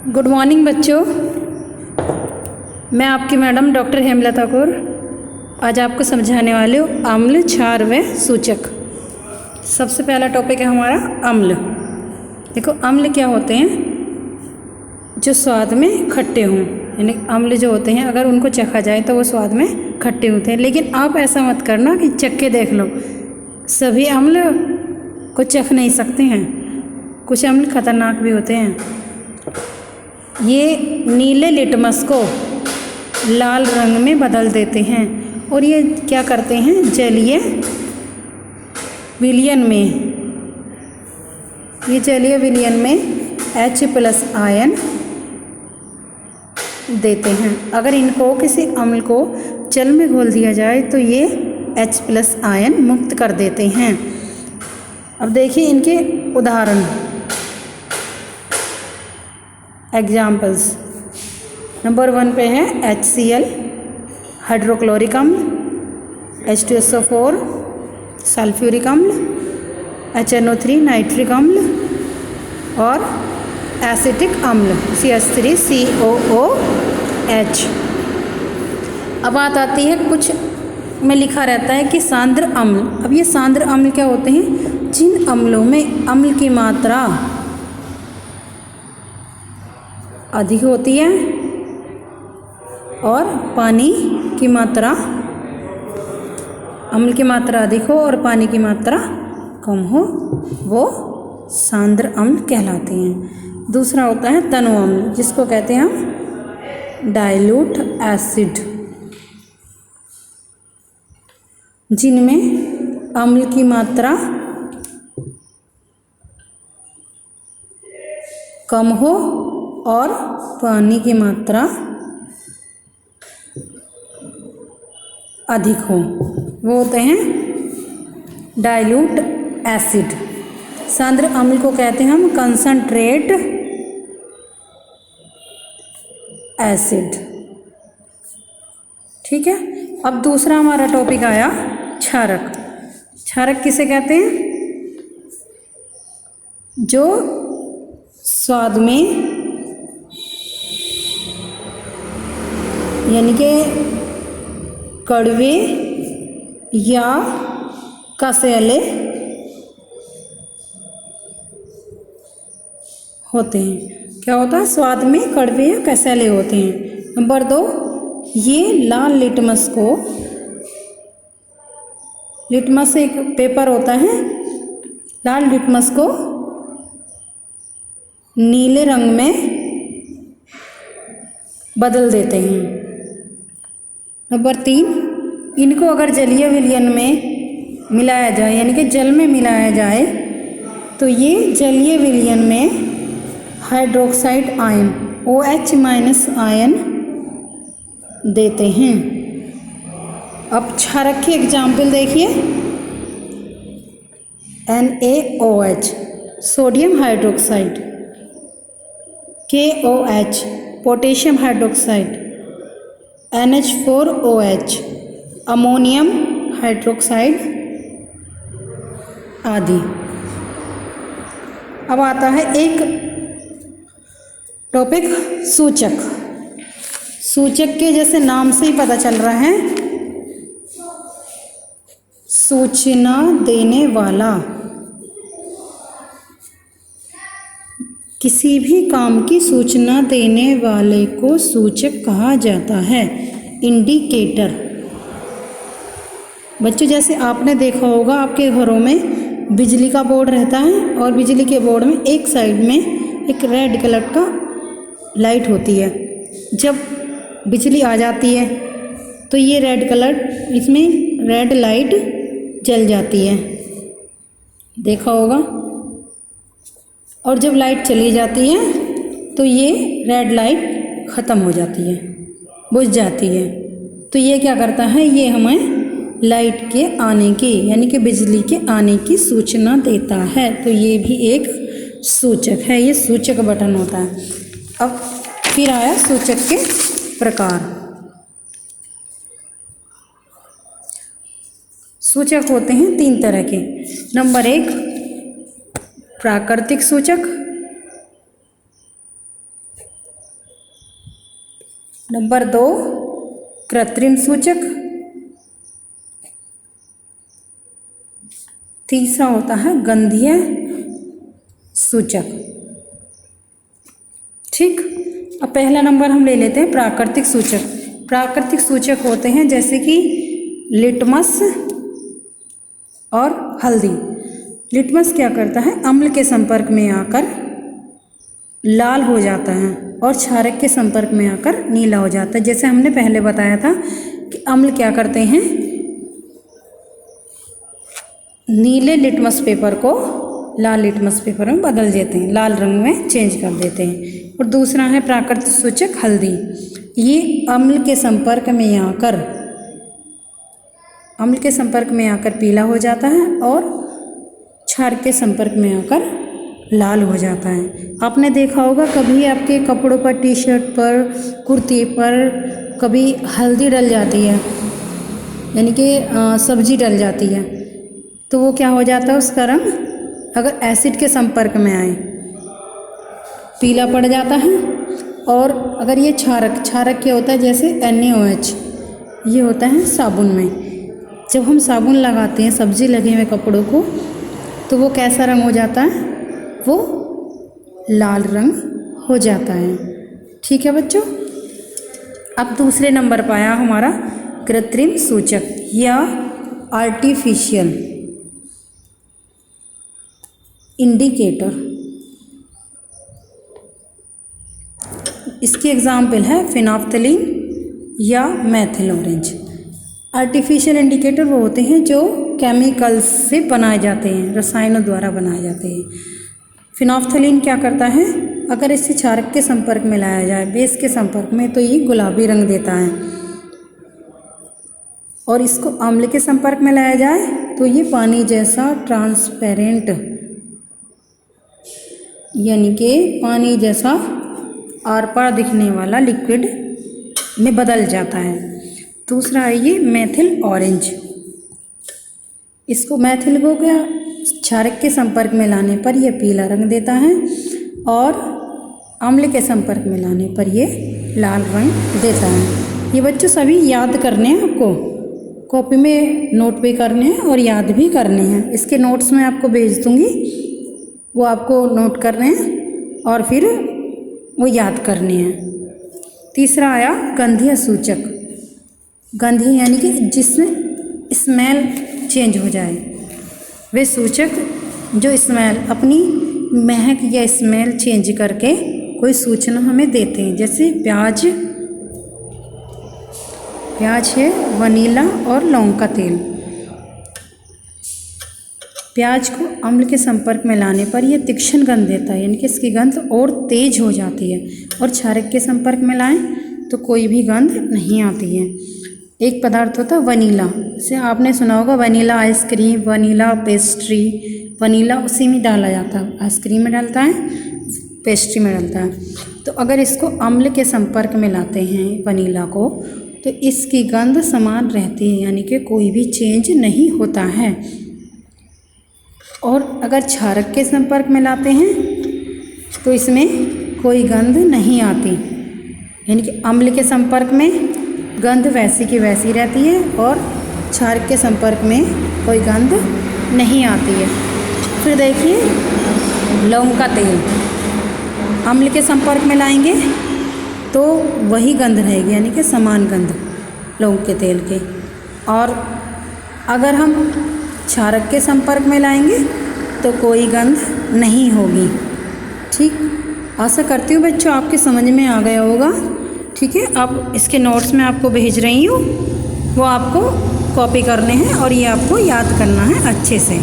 Good morning बच्चों, मैं आपकी मैडम डॉक्टर हेमलता कौर आज आपको समझाने वाली हूँ अम्ल, क्षार व सूचक। सबसे पहला टॉपिक है हमारा अम्ल। देखो अम्ल क्या होते हैं, जो स्वाद में खट्टे हों, यानी अम्ल जो होते हैं अगर उनको चखा जाए तो वो स्वाद में खट्टे होते हैं। लेकिन आप ऐसा मत करना कि चख के देख लो, सभी अम्ल को चख नहीं सकते हैं, कुछ अम्ल खतरनाक भी होते हैं। ये नीले लिटमस को लाल रंग में बदल देते हैं और ये क्या करते हैं, जलीय विलयन में, ये जलीय विलयन में H+ आयन देते हैं। अगर इनको किसी अम्ल को जल में घोल दिया जाए तो ये H+ आयन मुक्त कर देते हैं। अब देखिए इनके उदाहरण, एग्जाम्पल्स। नंबर 1 पे है HCl हाइड्रोक्लोरिक अम्ल, H2SO4 सल्फ्यूरिक अम्ल, HNO3 नाइट्रिक अम्ल और एसिटिक अम्ल CH3COOH। अब बात आती है, कुछ में लिखा रहता है कि सांद्र अम्ल। अब ये सांद्र अम्ल क्या होते हैं, जिन अम्लों में अम्ल की मात्रा अधिक होती है और पानी की मात्रा, अम्ल की मात्रा अधिक हो और पानी की मात्रा कम हो, वो सांद्र अम्ल कहलाते हैं। दूसरा होता है तनु अम्ल, जिसको कहते हैं हम डाइल्यूट एसिड, जिनमें अम्ल की मात्रा कम हो और पानी की मात्रा अधिक हो, वो होते हैं डाइल्यूट एसिड। सांद्र अम्ल को कहते हैं हम कंसंट्रेट एसिड। ठीक है। अब दूसरा हमारा टॉपिक आया क्षारक। क्षारक किसे कहते हैं, जो स्वाद में यानी कि कड़वे या कसैले होते हैं। क्या होता है, स्वाद में कड़वे या कसैले होते हैं। नंबर 2, ये लाल लिटमस को, लिटमस एक पेपर होता है, लाल लिटमस को नीले रंग में बदल देते हैं। नंबर 3, इनको अगर जलीय विलयन में मिलाया जाए, यानी कि जल में मिलाया जाए, तो ये जलीय विलयन में हाइड्रोक्साइड आयन OH- आयन देते हैं। अब क्षारक की एग्जाम्पल देखिए, NaOH sodium hydroxide, KOH potassium hydroxide, NH4OH ammonium hydroxide आदि। अब आता है एक टॉपिक सूचक। सूचक के जैसे नाम से ही पता चल रहा है, सूचना देने वाला। किसी भी काम की सूचना देने वाले को सूचक कहा जाता है, इंडिकेटर। बच्चों जैसे आपने देखा होगा, आपके घरों में बिजली का बोर्ड रहता है और बिजली के बोर्ड में एक साइड में एक रेड कलर का लाइट होती है। जब बिजली आ जाती है तो ये रेड कलर, इसमें रेड लाइट जल जाती है, देखा होगा। और जब लाइट चली जाती है तो ये रेड लाइट ख़त्म हो जाती है, बुझ जाती है। तो ये क्या करता है, ये हमें लाइट के आने की, यानी कि बिजली के आने की सूचना देता है। तो ये भी एक सूचक है, ये सूचक बटन होता है। अब फिर आया सूचक के प्रकार। सूचक होते हैं 3 तरह के। नंबर 1 प्राकृतिक सूचक, नंबर 2 कृत्रिम सूचक, तीसरा होता है गंधीय सूचक। ठीक, अब पहला नंबर हम ले लेते हैं प्राकृतिक सूचक। प्राकृतिक सूचक होते हैं जैसे कि लिटमस और हल्दी। लिटमस क्या करता है, अम्ल के संपर्क में आकर लाल हो जाता है और क्षारक के संपर्क में आकर नीला हो जाता है। जैसे हमने पहले बताया था कि अम्ल क्या करते हैं, नीले लिटमस पेपर को लाल लिटमस पेपर में बदल देते हैं, लाल रंग में चेंज कर देते हैं। और दूसरा है प्राकृतिक सूचक हल्दी। ये अम्ल के संपर्क में आकर पीला हो जाता है और क्षारक के संपर्क में आकर लाल हो जाता है। आपने देखा होगा कभी आपके कपड़ों पर, टी शर्ट पर, कुर्ती पर कभी हल्दी डल जाती है, यानी कि सब्जी डल जाती है, तो वो क्या हो जाता है, उसका रंग अगर एसिड के संपर्क में आए पीला पड़ जाता है। और अगर ये क्षारक क्या होता है, जैसे NaOH, ये होता है साबुन में। जब हम साबुन लगाते हैं सब्जी लगे हुए कपड़ों को, तो वो कैसा रंग हो जाता है, वो लाल रंग हो जाता है। ठीक है बच्चों, अब दूसरे नंबर पर आया हमारा कृत्रिम सूचक या आर्टिफिशियल इंडिकेटर। इसकी एग्जाम्पल है फिनोल्फ्थालीन या मेथिल ऑरेंज। आर्टिफिशियल इंडिकेटर वो होते हैं जो केमिकल्स से बनाए जाते हैं, रसायनों द्वारा बनाए जाते हैं। फिनोल्फ्थालीन क्या करता है, अगर इसे क्षारक के संपर्क में लाया जाए, बेस के संपर्क में, तो ये गुलाबी रंग देता है। और इसको अम्ल के संपर्क में लाया जाए तो ये पानी जैसा ट्रांसपेरेंट, यानी कि पानी जैसा आर पार दिखने वाला लिक्विड में बदल जाता है। दूसरा है ये मेथिल ऑरेंज। इसको मेथिल को क्या क्षारक के संपर्क में लाने पर यह पीला रंग देता है और अम्ल के संपर्क में लाने पर ये लाल रंग देता है। ये बच्चों सभी याद करने हैं, आपको कॉपी में नोट भी करने हैं और याद भी करने हैं। इसके नोट्स मैं आपको भेज दूँगी, वो आपको नोट करने हैं और फिर वो याद करने हैं। तीसरा आया गंधीय सूचक। गंधीय यानी कि जिसमें स्मेल चेंज हो जाए, वे सूचक जो स्मेल अपनी महक या स्मेल चेंज करके कोई सूचना हमें देते हैं। जैसे प्याज है, वनीला और लौंग का तेल। प्याज को अम्ल के संपर्क में लाने पर यह तीक्ष्ण गंध देता है, यानी कि इसकी गंध और तेज हो जाती है। और क्षारक के संपर्क में लाएं तो कोई भी गंध नहीं आती है। एक पदार्थ होता है वनीला, जैसे आपने सुना होगा vanilla ice cream, vanilla pastry. Vanilla उसी में डाला जाता है, आइसक्रीम में डालता है, पेस्ट्री में डालता है। तो अगर इसको अम्ल के संपर्क में लाते हैं वनीला को, तो इसकी गंध समान रहती है, यानी कि कोई भी चेंज नहीं होता है। और अगर क्षारक के संपर्क में लाते हैं तो इसमें कोई गंध नहीं आती, यानी कि अम्ल के संपर्क में गंध वैसी की वैसी रहती है और क्षारक के संपर्क में कोई गंध नहीं आती है। फिर देखिए लौंग का तेल, अम्ल के संपर्क में लाएंगे तो वही गंध रहेगी, यानी कि समान गंध लौंग के तेल के। और अगर हम क्षारक के संपर्क में लाएंगे तो कोई गंध नहीं होगी। ठीक, आशा करती हूँ बच्चों आपके समझ में आ गया होगा। ठीक है, अब इसके नोट्स में आपको भेज रही हूँ, वो आपको कॉपी करने हैं और ये आपको याद करना है अच्छे से।